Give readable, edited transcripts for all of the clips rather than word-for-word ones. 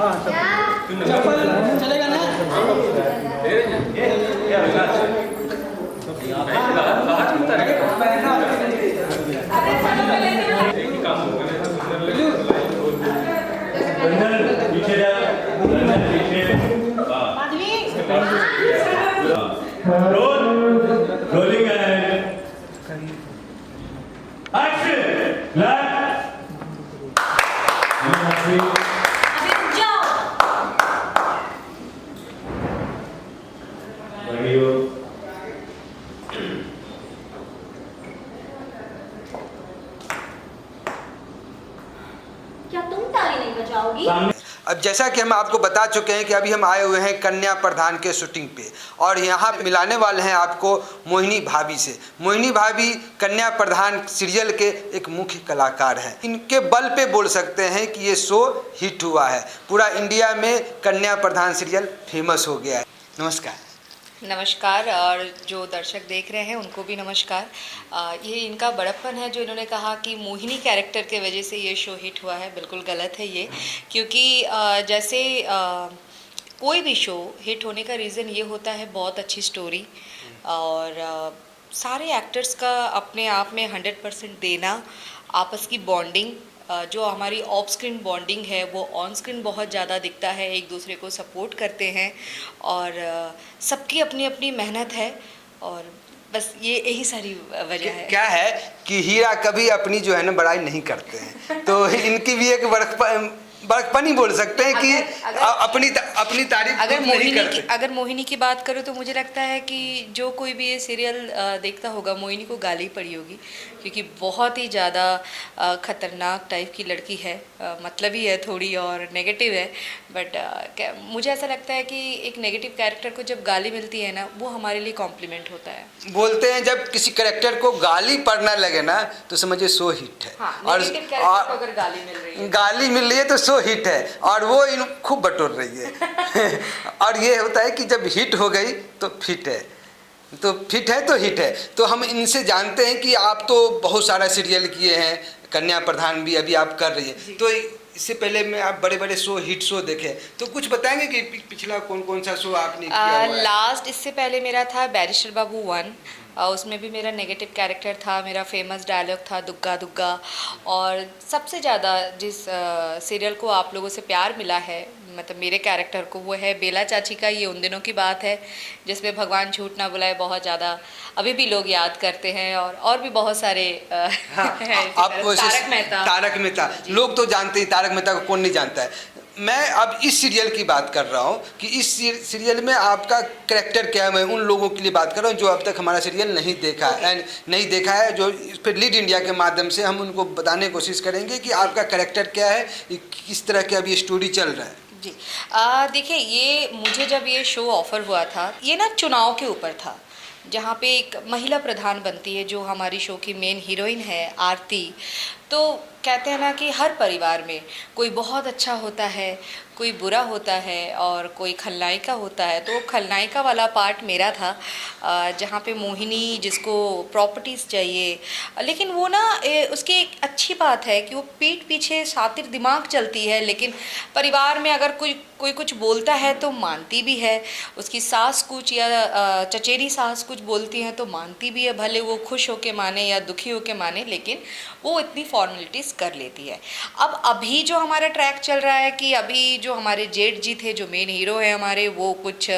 चप्पल चलेगा ना? Rolling action क्या तुम ताली नहीं बजाओगी? अब जैसा कि हम आपको बता चुके हैं कि अभी हम आए हुए हैं कन्या प्रधान के शूटिंग पे और यहाँ मिलाने वाले हैं आपको मोहिनी भाभी से। मोहिनी भाभी कन्या प्रधान सीरियल के एक मुख्य कलाकार हैं। इनके बल पे बोल सकते हैं कि ये शो हिट हुआ है, पूरा इंडिया में कन्या प्रधान सीरियल फेमस हो गया है। नमस्कार। नमस्कार, और जो दर्शक देख रहे हैं उनको भी नमस्कार। ये इनका बड़प्पन है जो इन्होंने कहा कि मोहिनी कैरेक्टर के वजह से ये शो हिट हुआ है। बिल्कुल गलत है ये, क्योंकि जैसे कोई भी शो हिट होने का रीज़न ये होता है बहुत अच्छी स्टोरी और सारे एक्टर्स का अपने आप में 100% देना, आपस की बॉन्डिंग, जो हमारी ऑफ स्क्रीन बॉन्डिंग है वो ऑन स्क्रीन बहुत ज़्यादा दिखता है, एक दूसरे को सपोर्ट करते हैं और सबकी अपनी अपनी मेहनत है और बस ये यही सारी वजह है। क्या है कि हीरा कभी अपनी जो है ना बड़ाई नहीं करते हैं, तो इनकी भी एक बड़कपन ही बोल सकते हैं कि अपनी तारीफ अगर मोहिनी की बात करूँ तो मुझे लगता है कि जो कोई भी ये सीरियल देखता होगा मोहिनी को गाली पड़ी होगी, क्योंकि बहुत ही ज़्यादा ख़तरनाक टाइप की लड़की है, मतलबी है थोड़ी और नेगेटिव है। बट मुझे ऐसा लगता है कि एक नेगेटिव कैरेक्टर को जब गाली मिलती है ना, वो हमारे लिए कॉम्प्लीमेंट होता है। बोलते हैं जब किसी कैरेक्टर को गाली पड़ना लगे ना तो समझिए शो हिट है। हाँ, और अगर गाली मिल रही है तो शो हिट है और वो इन खूब बटोर रही है और ये होता है कि जब हिट हो गई तो फिट है, तो फिट है तो हिट है। तो हम इनसे जानते हैं कि आप तो बहुत सारा सीरियल किए हैं, कन्या प्रधान भी अभी आप कर रही है, तो इससे पहले में आप बड़े बड़े शो हिट शो देखे, तो कुछ बताएंगे कि पिछला कौन कौन सा शो आपने किया हुआ है? लास्ट इससे पहले मेरा था बैरिस्टर बाबू 1, उसमें भी मेरा नेगेटिव कैरेक्टर था, मेरा फेमस डायलॉग था दुग्गा दुग्गा। और सबसे ज़्यादा जिस सीरियल को आप लोगों से प्यार मिला है, मतलब मेरे कैरेक्टर को, वो है बेला चाची का। ये उन दिनों की बात है जिसमें भगवान झूठ ना बुलाए बहुत ज़्यादा अभी भी लोग याद करते हैं और भी बहुत सारे तारक मेहता लोग तो जानते हैं, तारक मेहता को कौन नहीं जानता है। मैं अब इस सीरियल की बात कर रहा हूँ कि इस सीरियल में आपका कैरेक्टर क्या है। मैं उन लोगों के लिए बात कर रहा हूँ जो अब तक हमारा सीरियल नहीं देखा है, जो इस पर लीड इंडिया के माध्यम से हम उनको बताने की कोशिश करेंगे कि आपका कैरेक्टर क्या है, किस तरह की अभी स्टोरी चल रहा है। जी, देखिए, ये मुझे जब ये शो ऑफ़र हुआ था, ये ना चुनाव के ऊपर था, जहाँ पे एक महिला प्रधान बनती है जो हमारी शो की मेन हीरोइन है आरती। तो कहते हैं ना कि हर परिवार में कोई बहुत अच्छा होता है, कोई बुरा होता है और कोई खलनायिका होता है। तो खलनायिका वाला पार्ट मेरा था, जहाँ पे मोहिनी जिसको प्रॉपर्टीज़ चाहिए, लेकिन वो ना उसकी एक अच्छी बात है कि वो पीठ पीछे शातिर दिमाग चलती है, लेकिन परिवार में अगर कोई कुछ बोलता है तो मानती भी है। उसकी सास कुछ या चचेरी सास कुछ बोलती हैं तो मानती भी है, भले वो खुश होके माने या दुखी होके माने, लेकिन वो इतनी फॉर्मेलिटीज़ कर लेती है। अब अभी जो हमारा ट्रैक चल रहा है कि अभी जो हमारे जेठ जी थे, जो मेन हीरो है हमारे, वो कुछ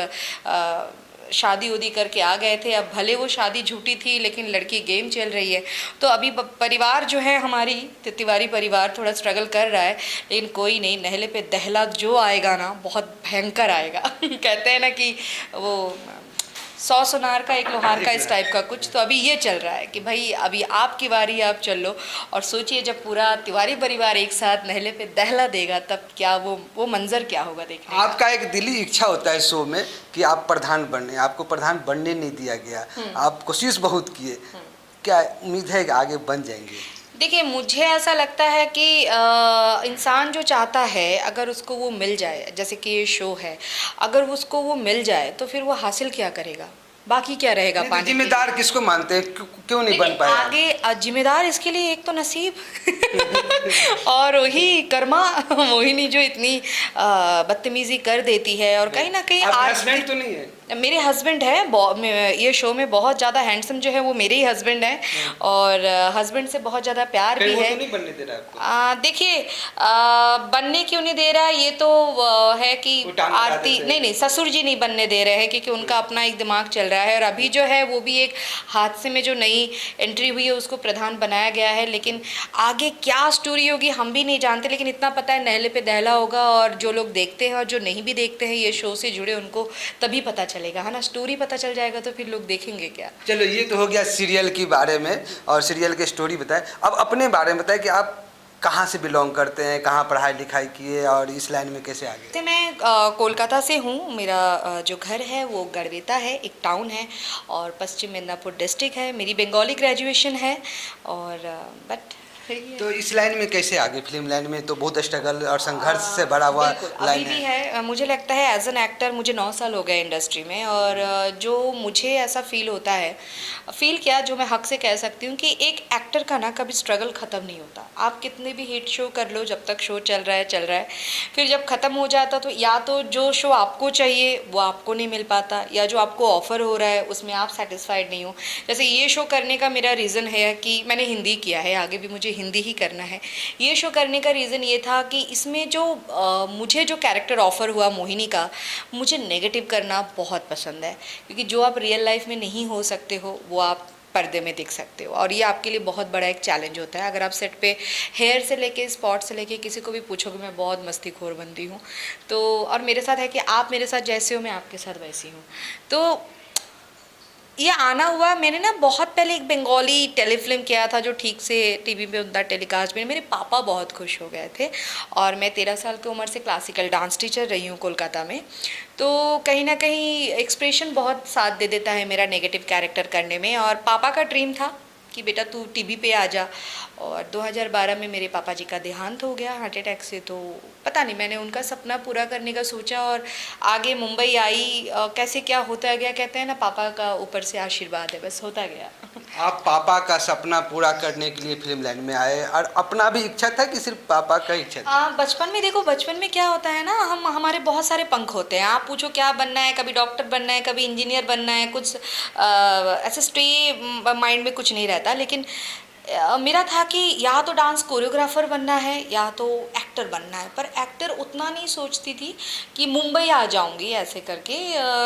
शादी उदी करके आ गए थे। अब भले वो शादी झूठी थी लेकिन लड़की गेम चल रही है। तो अभी परिवार जो है हमारी तिवारी परिवार थोड़ा स्ट्रगल कर रहा है, लेकिन कोई नहीं, नहले पे दहला जो आएगा ना बहुत भयंकर आएगा कहते हैं ना कि वो 100 सुनार का एक लोहार का, इस टाइप का कुछ। तो अभी ये चल रहा है कि भाई अभी आपकी बारी, आप चल लो। और सोचिए जब पूरा तिवारी परिवार एक साथ नहले पे दहला देगा तब क्या वो मंजर क्या होगा देखने का। आपका एक दिली इच्छा होता है शो में कि आप प्रधान बने, आपको प्रधान बनने नहीं दिया गया, आप कोशिश बहुत किए, क्या उम्मीद है कि आगे बन जाएंगे? देखिए, मुझे ऐसा लगता है कि इंसान जो चाहता है अगर उसको वो मिल जाए, जैसे कि ये शो है, अगर उसको वो मिल जाए तो फिर वो हासिल क्या करेगा? बाकी क्या रहेगा नहीं, पाने के लिए? जिम्मेदार किसको मानते हैं, क्यों नहीं बन देखिए, पाया? आगे जिम्मेदार इसके लिए एक तो नसीब और वही कर्मा मोहिनी जो इतनी बदतमीजी कर देती है, और कहीं ना कहीं आपके आज हस्बैंड तो नहीं है? मेरे हस्बैंड है, ये शो में बहुत ज़्यादा हैंडसम जो है वो मेरे ही हस्बैंड हैं, और हस्बैंड से बहुत ज़्यादा प्यार भी कहीं वो है। तो नहीं बनने दे रहा आपको? देखिए, बनने क्यों नहीं दे रहा है, ये तो है कि वो टांग लगा आरती देते हैं। नहीं, ससुर जी नहीं बनने दे रहे हैं, क्योंकि उनका अपना एक दिमाग चल रहा है, और अभी जो है वो भी एक हादसे में जो नई एंट्री हुई है उसको प्रधान बनाया गया है। लेकिन आगे क्या स्टोरी होगी हम भी नहीं जानते, लेकिन इतना पता है नहले पे दहला होगा, और जो लोग देखते हैं और जो नहीं भी देखते हैं ये शो से जुड़े, उनको तभी पता चलेगा, है ना। स्टोरी पता चल जाएगा तो फिर लोग देखेंगे क्या। चलो, ये तो हो गया सीरियल के बारे में और सीरियल की स्टोरी बताएं। अब अपने बारे में बताएं कि आप कहाँ से बिलोंग करते हैं, कहाँ पढ़ाई लिखाई किए और इस लाइन में कैसे आ गए? तो मैं कोलकाता से हूँ। मेरा जो घर है वो गड़बेता है, एक टाउन है, और पश्चिम मिदनापुर डिस्ट्रिक्ट है। मेरी बंगाली ग्रेजुएशन है, और बट तो इस लाइन में कैसे आ गए? फिल्म लाइन में तो बहुत स्ट्रगल और संघर्ष से भरा हुआ बिल्कुल, लाइन अभी भी है। है। मुझे लगता है एज एन एक्टर मुझे 9 साल हो गए इंडस्ट्री में, और जो मुझे ऐसा फील होता है, फील क्या, जो मैं हक से कह सकती हूँ कि एक एक्टर का ना कभी स्ट्रगल ख़त्म नहीं होता। आप कितने भी हिट शो कर लो, जब तक शो चल रहा है, फिर जब ख़त्म हो जाता तो या तो जो शो आपको चाहिए वो आपको नहीं मिल पाता, या जो आपको ऑफ़र हो रहा है उसमें आप सेटिस्फाइड नहीं हो। जैसे ये शो करने का मेरा रीज़न है कि मैंने हिंदी किया है, आगे भी मुझे हिंदी ही करना है। ये शो करने का रीज़न ये था कि इसमें जो मुझे जो कैरेक्टर ऑफ़र हुआ मोहिनी का, मुझे नेगेटिव करना बहुत पसंद है, क्योंकि जो आप रियल लाइफ में नहीं हो सकते हो वो आप पर्दे में दिख सकते हो, और ये आपके लिए बहुत बड़ा एक चैलेंज होता है। अगर आप सेट पे हेयर से लेके स्पॉट से लेके किसी को भी पूछोगे, मैं बहुत मस्तीखोर बनती हूँ, तो और मेरे साथ है कि आप मेरे साथ जैसे हो मैं आपके साथ वैसी हूँ। तो ये आना हुआ, मैंने ना बहुत पहले एक बंगाली टेलीफिल्म किया था जो ठीक से टीवी पे उतना टेलीकास्ट में, मेरे पापा बहुत खुश हो गए थे, और मैं 13 साल की उम्र से क्लासिकल डांस टीचर रही हूँ कोलकाता में। तो कहीं ना कहीं एक्सप्रेशन बहुत साथ दे देता है मेरा नेगेटिव कैरेक्टर करने में, और पापा का ड्रीम था कि बेटा तू टीवी पे आ जा, और 2012 में मेरे पापा जी का देहांत हो गया हार्ट अटैक से। तो पता नहीं, मैंने उनका सपना पूरा करने का सोचा, और आगे मुंबई आई, कैसे क्या होता गया, कहते हैं ना पापा का ऊपर से आशीर्वाद है, बस होता गया। आप पापा का सपना पूरा करने के लिए फिल्म लाइन में आए, और अपना भी इच्छा था कि सिर्फ पापा का इच्छा था? बचपन में देखो, बचपन में क्या होता है ना, हमारे बहुत सारे पंख होते हैं। आप पूछो क्या बनना है, कभी डॉक्टर बनना है, कभी इंजीनियर बनना है, कुछ ऐसे स्टे माइंड में कुछ नहीं रहता। लेकिन मेरा था कि या तो डांस कोरियोग्राफर बनना है या तो एक्टर बनना है, पर एक्टर उतना नहीं सोचती थी कि मुंबई आ जाऊंगी ऐसे करके,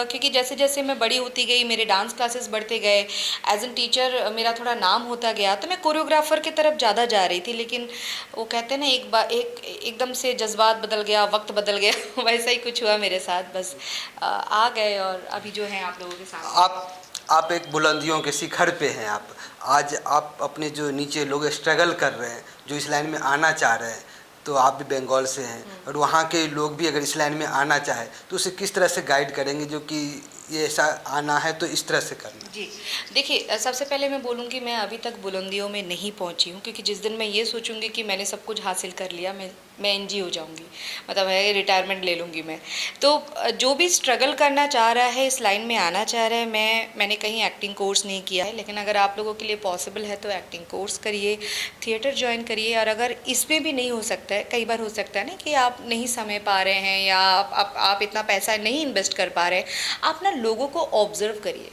क्योंकि जैसे जैसे मैं बड़ी होती गई, मेरे डांस क्लासेस बढ़ते गए, एज एन टीचर मेरा थोड़ा नाम होता गया, तो मैं कोरियोग्राफर की तरफ ज़्यादा जा रही थी। लेकिन वो कहते हैं ना, एकदम से जज्बात बदल गया, वक्त बदल गया वैसा ही कुछ हुआ मेरे साथ, बस आ गए, और अभी जो है आप लोगों के साथ। आप एक बुलंदियों के शिखर पे हैं। आप आज आप अपने जो नीचे लोग स्ट्रगल कर रहे हैं, जो इस लाइन में आना चाह रहे हैं, तो आप भी बंगाल से हैं, और वहाँ के लोग भी अगर इस लाइन में आना चाहे तो उसे किस तरह से गाइड करेंगे, जो कि ये ऐसा आना है तो इस तरह से करना? जी, देखिए, सबसे पहले मैं बोलूँगी मैं अभी तक बुलंदियों में नहीं पहुँची हूँ, क्योंकि जिस दिन मैं ये सोचूंगी कि मैंने सब कुछ हासिल कर लिया, मैं एनजी हो जाऊँगी, मतलब है रिटायरमेंट ले लूँगी मैं। तो जो भी स्ट्रगल करना चाह रहा है, इस लाइन में आना चाह रहा है, मैंने कहीं एक्टिंग कोर्स नहीं किया है, लेकिन अगर आप लोगों के लिए पॉसिबल है तो एक्टिंग कोर्स करिए, थिएटर ज्वाइन करिए। और अगर इसमें भी नहीं हो सकता है, कई बार हो सकता है ना कि आप नहीं समय पा रहे हैं, या आप इतना पैसा नहीं इन्वेस्ट कर पा रहे हैं, आप ना लोगों को ऑब्जर्व करिए।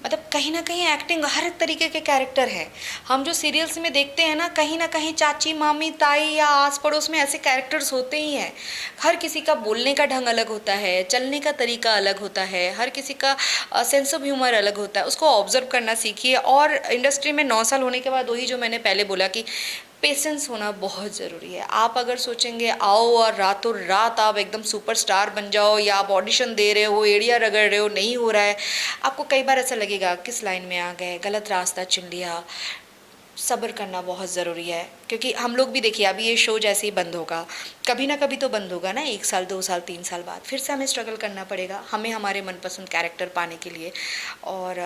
मतलब कहीं ना कहीं एक्टिंग हर एक तरीके के कैरेक्टर हैं। हम जो सीरियल्स में देखते हैं ना कहीं चाची, मामी, ताई या आस पड़ोस में ऐसे कैरेक्टर्स होते ही हैं। हर किसी का बोलने का ढंग अलग होता है, चलने का तरीका अलग होता है, हर किसी का सेंस ऑफ ह्यूमर अलग होता है। उसको ऑब्जर्व करना सीखिए। और इंडस्ट्री में 9 साल होने के बाद वही जो मैंने पहले बोला कि पेशेंस होना बहुत ज़रूरी है। आप अगर सोचेंगे आओ और रातों रात आप एकदम सुपरस्टार बन जाओ, या आप ऑडिशन दे रहे हो, एड़िया रगड़ रहे हो, नहीं हो रहा है, आपको कई बार ऐसा लगेगा किस लाइन में आ गए, गलत रास्ता चुन लिया। सब्र करना बहुत ज़रूरी है, क्योंकि हम लोग भी देखिए अभी ये शो जैसे ही बंद होगा, कभी ना कभी तो बंद होगा ना, 1 साल 2 साल 3 साल बाद फिर से हमें स्ट्रगल करना पड़ेगा, हमें हमारे मनपसंद कैरेक्टर पाने के लिए। और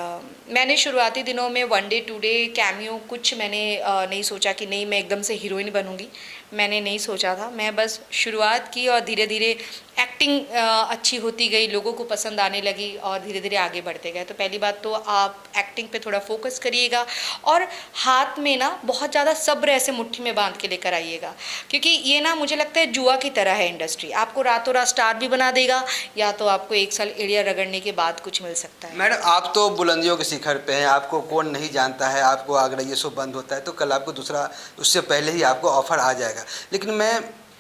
मैंने शुरुआती दिनों में 1 डे 2 डे कैमियो कुछ मैंने नहीं सोचा कि नहीं मैं एकदम से हीरोइन बनूंगी। मैंने नहीं सोचा था। मैं बस शुरुआत की और धीरे धीरे एक्टिंग अच्छी होती गई, लोगों को पसंद आने लगी और धीरे धीरे आगे बढ़ते गए। तो पहली बात तो आप एक्टिंग पे थोड़ा फोकस करिएगा और हाथ में ना बहुत ज़्यादा सब्र ऐसे मुट्ठी में बांध के लेकर आइएगा, क्योंकि ये ना मुझे लगता है जुआ की तरह है इंडस्ट्री। आपको रातों रात स्टार भी बना देगा या तो आपको 1 साल एड़िया रगड़ने के बाद कुछ मिल सकता है। मैडम आप तो बुलंदियों के शिखर पे हैं, आपको कौन नहीं जानता है। आपको अगर ये शो बंद होता है तो कल आपको दूसरा, उससे पहले ही आपको ऑफर आ जाएगा। लेकिन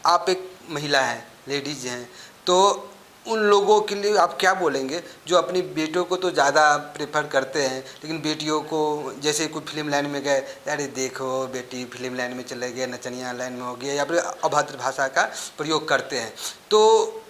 आप एक महिला हैं, लेडीज हैं, तो उन लोगों के लिए आप क्या बोलेंगे जो अपनी बेटियों को तो ज़्यादा प्रेफर करते हैं, लेकिन बेटियों को जैसे कोई फिल्म लाइन में गए, अरे देखो बेटी फिल्म लाइन में चले गए, नचनिया लाइन में हो गया, या फिर अभद्र भाषा का प्रयोग करते हैं। तो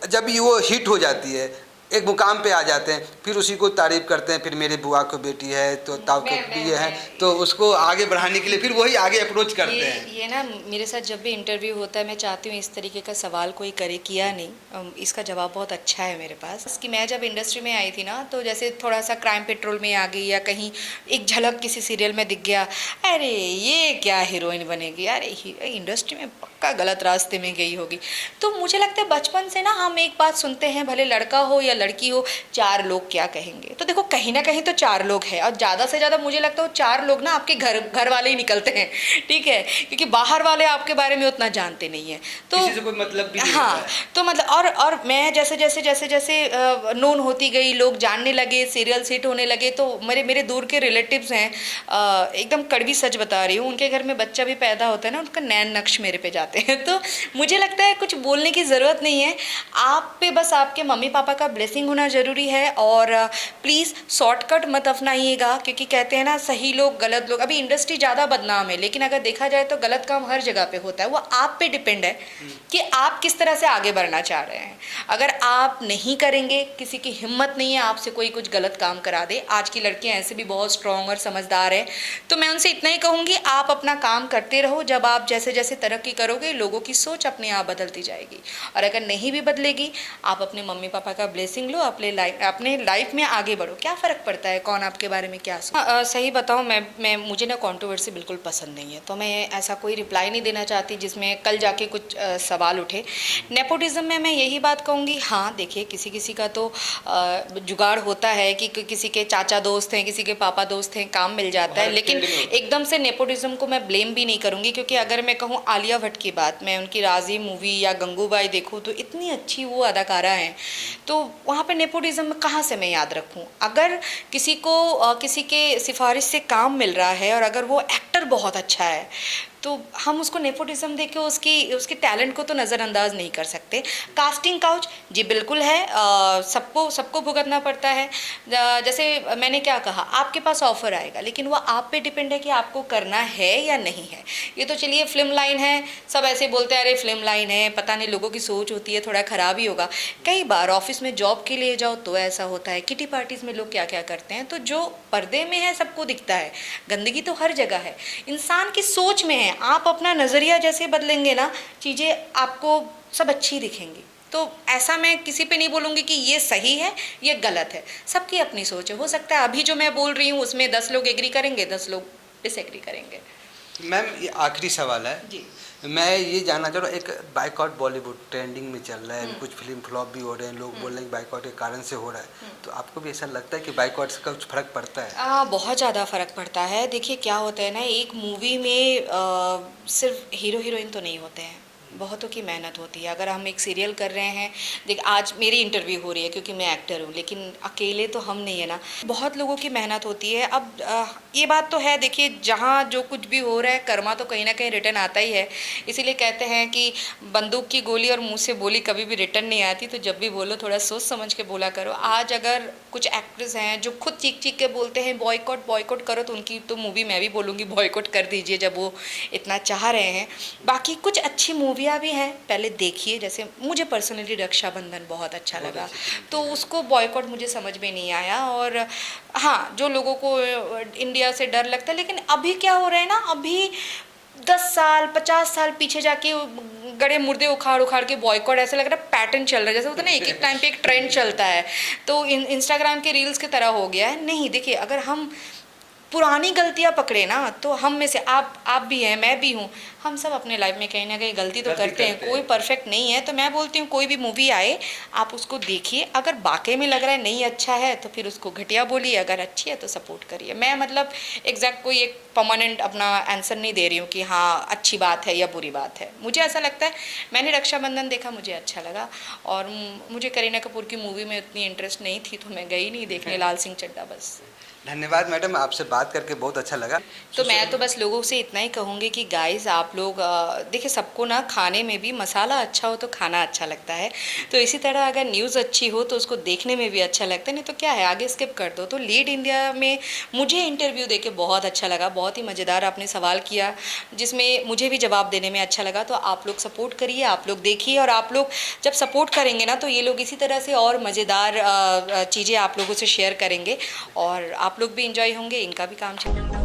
जब वो हिट हो जाती है, एक मुकाम पे आ जाते हैं, फिर उसी को तारीफ करते हैं, फिर मेरे बुआ को बेटी है तो ताऊ को ये है, तो उसको आगे बढ़ाने के लिए फिर वही आगे अप्रोच करते हैं। ये ना मेरे साथ जब भी इंटरव्यू होता है मैं चाहती हूँ इस तरीके का सवाल कोई करे, किया नहीं। इसका जवाब बहुत अच्छा है मेरे पास कि मैं जब इंडस्ट्री में आई थी ना, तो जैसे थोड़ा सा क्राइम पेट्रोल में आ गई या कहीं एक झलक किसी सीरियल में दिख गया, अरे ये क्या हीरोइन बनेगी, अरे इंडस्ट्री में पक्का गलत रास्ते में गई होगी। तो मुझे लगता है बचपन से ना हम एक बात सुनते हैं, भले लड़का हो या लड़की हो, 4 लोग क्या कहेंगे। तो देखो कहीं ना कहीं तो 4 लोग हैं, और ज़्यादा से ज़्यादा मुझे लगता है वो 4 लोग ना आपके घर वाले ही निकलते हैं, ठीक है, क्योंकि बाहर वाले आपके बारे में उतना जानते नहीं हैं। तो किसी से कोई मतलब भी नहीं हाँ होता है। तो मतलब और मैं जैसे नोन होती गई, लोग जानने लगे, सीरियल हिट होने लगे, तो मेरे दूर के रिलेटिव्स हैं, एकदम कड़वी सच बता रही हूँ, उनके घर में बच्चा भी पैदा होता है ना, उनका नैन नक्श मेरे पे जाते हैं। तो मुझे लगता है कुछ बोलने की ज़रूरत नहीं है, आप पे बस आपके मम्मी पापा का ब्लेसिंग होना ज़रूरी है। और प्लीज़ शॉर्टकट मत अपनाइएगा, क्योंकि कहते हैं ना सही लोग गलत लोग, अभी इंडस्ट्री ज़्यादा बदनाम है, लेकिन अगर देखा जाए तो गलत काम हर जगह पे होता है। वो आप पे डिपेंड है कि आप किस तरह से आगे बढ़ना चाह रहे हैं। अगर आप नहीं करेंगे, किसी की हिम्मत नहीं है आपसे कोई कुछ गलत काम करा दे, आज की लड़कियां ऐसे भी बहुत स्ट्रॉन्ग और समझदार हैं, तो मैं उनसे इतना ही कहूँगी, आप अपना काम करते रहो। जब आप जैसे जैसे तरक्की करोगे, लोगों की सोच अपने आप बदलती जाएगी, और अगर नहीं भी बदलेगी, आप अपने मम्मी पापा का ब्लेसिंग लो, अपने लाइफ में आगे बढ़ो। क्या फ़र्क पड़ता है कौन आपके बारे में क्या सही बताऊँ, मैं मुझे ना कंट्रोवर्सी बिल्कुल पसंद नहीं है, तो मैं ऐसा कोई रिप्लाई नहीं देना चाहती जिसमें कल जाके कुछ सवाल उठे। नेपोटिज्म में मैं यही बात कहूँगी, हाँ देखिए किसी किसी का तो जुगाड़ होता है कि किसी के चाचा दोस्त हैं, किसी के पापा दोस्त हैं, काम मिल जाता है, लेकिन एकदम से नेपोटिज्म को मैं ब्लेम भी नहीं करूँगी, क्योंकि अगर मैं कहूँ आलिया भट्ट की बात, मैं उनकी राजी मूवी या गंगूबाई देखूँ तो इतनी अच्छी वो अदाकारा हैं, तो वहाँ पे नेपोटिज्म कहाँ से मैं याद रखूँ। अगर किसी को किसी के सिफारिश से काम मिल रहा है और अगर वो एक्टर बहुत अच्छा है, तो हम उसको नेपोटिज्म देके उसके टैलेंट को तो नज़रअंदाज नहीं कर सकते। कास्टिंग काउच जी बिल्कुल है, सबको भुगतना पड़ता है। जैसे मैंने क्या कहा, आपके पास ऑफ़र आएगा, लेकिन वो आप पे डिपेंड है कि आपको करना है या नहीं है। ये तो चलिए फिल्म लाइन है, सब ऐसे बोलते हैं अरे फिल्म लाइन है, पता नहीं लोगों की सोच होती है थोड़ा ख़राब ही होगा। कई बार ऑफिस में जॉब के लिए जाओ तो ऐसा होता है, किटी पार्टीज़ में लोग क्या क्या करते हैं, तो जो पर्दे में है सबको दिखता है, गंदगी तो हर जगह है, इंसान की सोच में है। आप अपना नज़रिया जैसे बदलेंगे ना, चीज़ें आपको सब अच्छी दिखेंगी। तो ऐसा मैं किसी पे नहीं बोलूँगी कि ये सही है ये गलत है, सबकी अपनी सोच है। हो सकता है अभी जो मैं बोल रही हूँ उसमें 10 लोग एग्री करेंगे, 10 लोग डिसएग्री करेंगे। मैम ये आखिरी सवाल है जी, मैं ये जानना चाह रहा हूँ, एक बाइकआउट बॉलीवुड ट्रेंडिंग में चल रहा है, कुछ फिल्म फ्लॉप भी हो रहे हैं, लोग बोल रहे हैं कि बाइकआउट के कारण से हो रहा है, तो आपको भी ऐसा लगता है कि बाइकआउट से कुछ फ़र्क पड़ता है? बहुत ज़्यादा फ़र्क पड़ता है। देखिए क्या होता है ना, एक मूवी में सिर्फ हीरो हीरोइन तो नहीं होते हैं, बहुतों की मेहनत होती है। अगर हम एक सीरियल कर रहे हैं, देख आज मेरी इंटरव्यू हो रही है क्योंकि मैं एक्टर हूँ, लेकिन अकेले तो हम नहीं है ना, बहुत लोगों की मेहनत होती है। अब ये बात तो है, देखिए जहाँ जो कुछ भी हो रहा है कर्मा तो कहीं ना कहीं रिटर्न आता ही है। इसीलिए कहते हैं कि बंदूक की गोली और मुँह से बोली कभी भी रिटर्न नहीं आती, तो जब भी बोलो थोड़ा सोच समझ के बोला करो। आज अगर कुछ एक्ट्रेस हैं जो खुद चीख चीख के बोलते हैं बॉयकॉट करो, तो उनकी तो मूवी मैं भी बोलूँगी बॉयकॉट कर दीजिए जब वो इतना चाह रहे हैं। बाकी कुछ अच्छी मूवियाँ भी हैं, पहले देखिए। जैसे मुझे पर्सनली रक्षाबंधन बहुत अच्छा लगा, तो उसको बॉयकॉट मुझे समझ में नहीं आया। और हाँ, जो लोगों को इंडिया से डर लगता है, लेकिन अभी क्या हो रहा है ना, अभी 10 साल 50 साल पीछे जाके गड़े मुर्दे उखाड़ के बॉयकॉट, ऐसा लग रहा है पैटर्न चल रहा है, जैसे होता है ना एक टाइम पे एक ट्रेंड चलता है, तो इंस्टाग्राम के रील्स की तरह हो गया है। नहीं, देखिए अगर हम पुरानी गलतियां पकड़े ना, तो हम में से आप भी हैं, मैं भी हूँ, हम सब अपने लाइफ में कहीं ना कहीं गलती तो करते हैं, कोई परफेक्ट नहीं है। तो मैं बोलती हूँ कोई भी मूवी आए आप उसको देखिए, अगर वाकई में लग रहा है नहीं अच्छा है तो फिर उसको घटिया बोलिए, अगर अच्छी है तो सपोर्ट करिए। मैं मतलब एग्जैक्ट कोई एक परमानेंट अपना आंसर नहीं दे रही हूँ कि हाँ अच्छी बात है या बुरी बात है। मुझे ऐसा लगता है, मैंने रक्षाबंधन देखा, मुझे अच्छा लगा, और मुझे करीना कपूर की मूवी में उतनी इंटरेस्ट नहीं थी तो मैं गई नहीं देखने लाल सिंह चड्ढा बस। धन्यवाद मैडम, आपसे बात करके बहुत अच्छा लगा। तो मैं तो बस लोगों से इतना ही कहूँगी कि गाइस आप लोग देखिए, सबको ना खाने में भी मसाला अच्छा हो तो खाना अच्छा लगता है, तो इसी तरह अगर न्यूज़ अच्छी हो तो उसको देखने में भी अच्छा लगता है, नहीं तो क्या है आगे स्किप कर दो। तो लीड इंडिया में मुझे इंटरव्यू देके बहुत अच्छा लगा, बहुत ही मज़ेदार आपने सवाल किया जिसमें मुझे भी जवाब देने में अच्छा लगा। तो आप लोग सपोर्ट करिए, आप लोग देखिए, और आप लोग जब सपोर्ट करेंगे ना तो ये लोग इसी तरह से और मज़ेदार चीज़ें आप लोगों से शेयर करेंगे और आप लोग भी इंजॉय होंगे, इनका भी काम चलेगा।